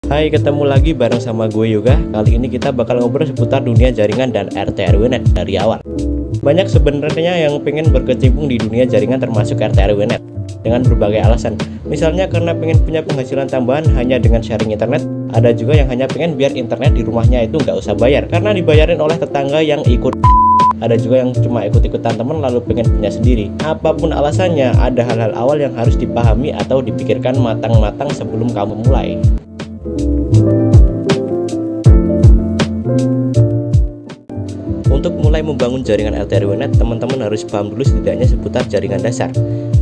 Hai, ketemu lagi bareng sama gue Yoga. Kali ini kita bakal ngobrol seputar dunia jaringan dan RT/RW-net dari awal. Banyak sebenarnya yang pengen berkecimpung di dunia jaringan termasuk RT/RW-net dengan berbagai alasan. Misalnya karena pengen punya penghasilan tambahan hanya dengan sharing internet. Ada juga yang hanya pengen biar internet di rumahnya itu nggak usah bayar karena dibayarin oleh tetangga yang ikut. Ada juga yang cuma ikut-ikutan temen lalu pengen punya sendiri. Apapun alasannya, ada hal-hal awal yang harus dipahami atau dipikirkan matang-matang sebelum kamu mulai. Untuk mulai membangun jaringan RT/RW-net, teman-teman harus paham dulu setidaknya seputar jaringan dasar.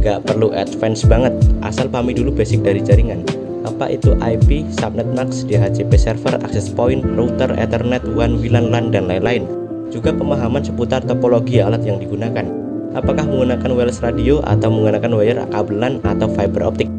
Nggak perlu advance banget, asal pahami dulu basic dari jaringan. Apa itu IP, subnet max, DHCP server, access point, router, ethernet, WAN, WLAN, LAN, dan lain-lain. Juga pemahaman seputar topologi alat yang digunakan. Apakah menggunakan wireless radio atau menggunakan wire kabelan atau fiber optik.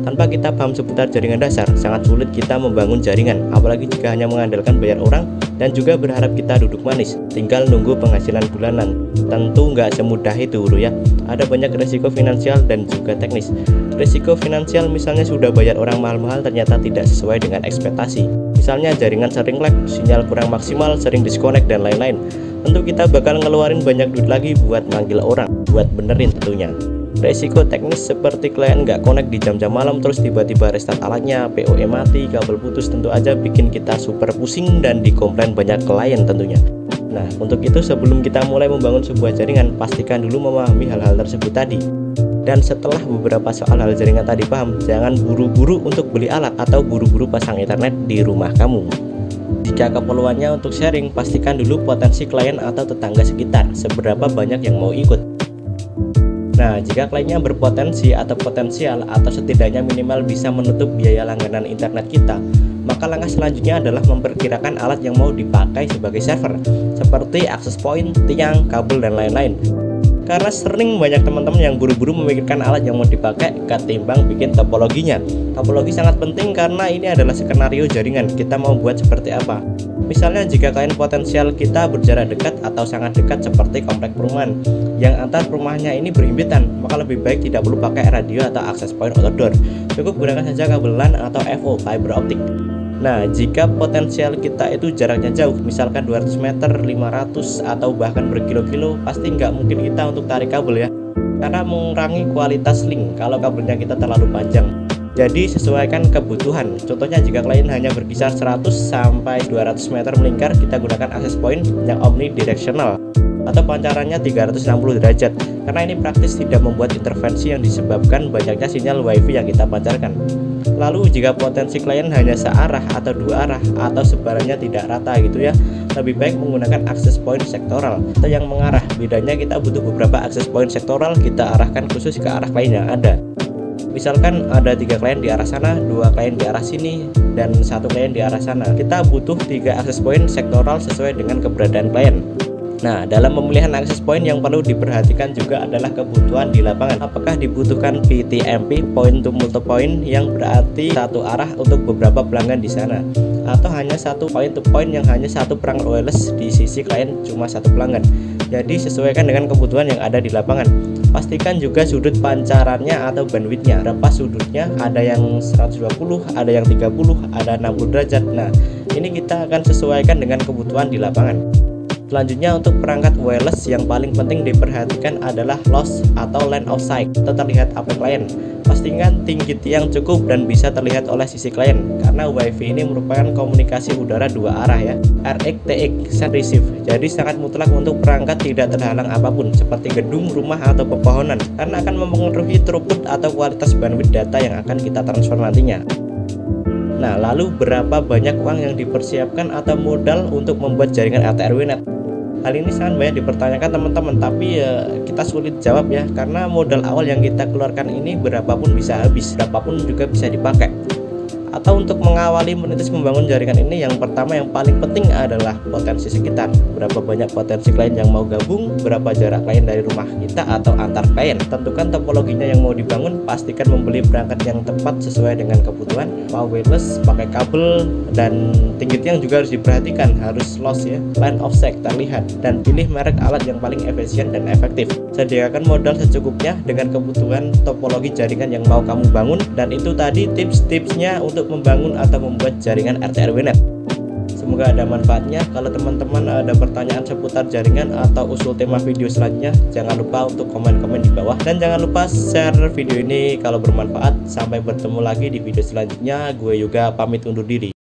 Tanpa kita paham seputar jaringan dasar, sangat sulit kita membangun jaringan, apalagi jika hanya mengandalkan bayar orang dan juga berharap kita duduk manis, tinggal nunggu penghasilan bulanan. Tentu nggak semudah itu bro ya, ada banyak resiko finansial dan juga teknis. Resiko finansial misalnya sudah bayar orang mahal-mahal ternyata tidak sesuai dengan ekspektasi. Misalnya jaringan sering lag, sinyal kurang maksimal, sering disconnect dan lain-lain. Tentu kita bakal ngeluarin banyak duit lagi buat manggil orang, buat benerin tentunya. Resiko teknis seperti klien nggak connect di jam-jam malam terus tiba-tiba restart alatnya, PoE mati, kabel putus, tentu aja bikin kita super pusing dan dikomplain banyak klien tentunya. Nah, untuk itu sebelum kita mulai membangun sebuah jaringan, pastikan dulu memahami hal-hal tersebut tadi. Dan setelah beberapa soal hal jaringan tadi paham, jangan buru-buru untuk beli alat atau buru-buru pasang internet di rumah kamu. Jika keperluannya untuk sharing, pastikan dulu potensi klien atau tetangga sekitar, seberapa banyak yang mau ikut. Nah, jika kliennya berpotensi atau potensial atau setidaknya minimal bisa menutup biaya langganan internet kita, maka langkah selanjutnya adalah memperkirakan alat yang mau dipakai sebagai server, seperti access point, tiang, kabel, dan lain-lain. Karena sering banyak teman-teman yang buru-buru memikirkan alat yang mau dipakai ketimbang bikin topologinya. Topologi sangat penting karena ini adalah skenario jaringan, kita mau buat seperti apa. Misalnya jika klien potensial kita berjarak dekat atau sangat dekat seperti komplek perumahan yang antar perumahannya ini berhimpitan, maka lebih baik tidak perlu pakai radio atau access point outdoor. Cukup gunakan saja kabel LAN atau FO, fiber optik. Nah, jika potensial kita itu jaraknya jauh, misalkan 200 meter, 500 atau bahkan berkilo-kilo, pasti nggak mungkin kita untuk tarik kabel ya, karena mengurangi kualitas link kalau kabelnya kita terlalu panjang. Jadi sesuaikan kebutuhan. Contohnya jika klien hanya berkisar 100 sampai 200 meter melingkar, kita gunakan access point yang omnidirectional atau pancarannya 360 derajat. Karena ini praktis tidak membuat intervensi yang disebabkan banyaknya sinyal wifi yang kita pancarkan. Lalu jika potensi klien hanya searah atau dua arah atau sebarannya tidak rata gitu ya, lebih baik menggunakan access point sektoral atau yang mengarah. Bedanya kita butuh beberapa access point sektoral, kita arahkan khusus ke arah klien yang ada. Misalkan ada 3 klien di arah sana, 2 klien di arah sini, dan 1 klien di arah sana. Kita butuh 3 access point sektoral sesuai dengan keberadaan klien. Nah, dalam pemilihan access point yang perlu diperhatikan juga adalah kebutuhan di lapangan. Apakah dibutuhkan PTMP, point to multipoint, yang berarti satu arah untuk beberapa pelanggan di sana, atau hanya satu point to point yang hanya satu perangkat wireless di sisi klien cuma satu pelanggan. Jadi sesuaikan dengan kebutuhan yang ada di lapangan. Pastikan juga sudut pancarannya atau bandwidthnya. Berapa sudutnya? Ada yang 120, ada yang 30, ada 60 derajat. Nah, ini kita akan sesuaikan dengan kebutuhan di lapangan. Selanjutnya untuk perangkat wireless yang paling penting diperhatikan adalah loss atau line of sight atau terlihat HP klien. Pastikan tinggi tiang cukup dan bisa terlihat oleh sisi klien karena wifi ini merupakan komunikasi udara dua arah ya, RX/TX send receive. Jadi sangat mutlak untuk perangkat tidak terhalang apapun seperti gedung, rumah atau pepohonan karena akan mempengaruhi throughput atau kualitas bandwidth data yang akan kita transfer nantinya. Nah, lalu berapa banyak uang yang dipersiapkan atau modal untuk membuat jaringan RT/RW-net? Hal ini sangat banyak dipertanyakan teman-teman, tapi kita sulit jawab ya, karena modal awal yang kita keluarkan ini berapapun bisa habis, berapapun juga bisa dipakai. Atau untuk mengawali menitis membangun jaringan ini, yang pertama yang paling penting adalah potensi sekitar. Berapa banyak potensi klien yang mau gabung, berapa jarak klien dari rumah kita atau antar klien. Tentukan topologinya yang mau dibangun, pastikan membeli perangkat yang tepat sesuai dengan kebutuhan, mau wireless, pakai kabel, dan Tinggi tiang juga harus diperhatikan, harus loss ya, line of sight terlihat, dan pilih merek alat yang paling efisien dan efektif. Sediakan modal secukupnya dengan kebutuhan topologi jaringan yang mau kamu bangun, dan itu tadi tips-tipsnya untuk membangun atau membuat jaringan RT RW Net. Semoga ada manfaatnya. Kalau teman-teman ada pertanyaan seputar jaringan atau usul tema video selanjutnya, jangan lupa untuk komen-komen di bawah, dan jangan lupa share video ini kalau bermanfaat. Sampai bertemu lagi di video selanjutnya. Gue juga pamit undur diri.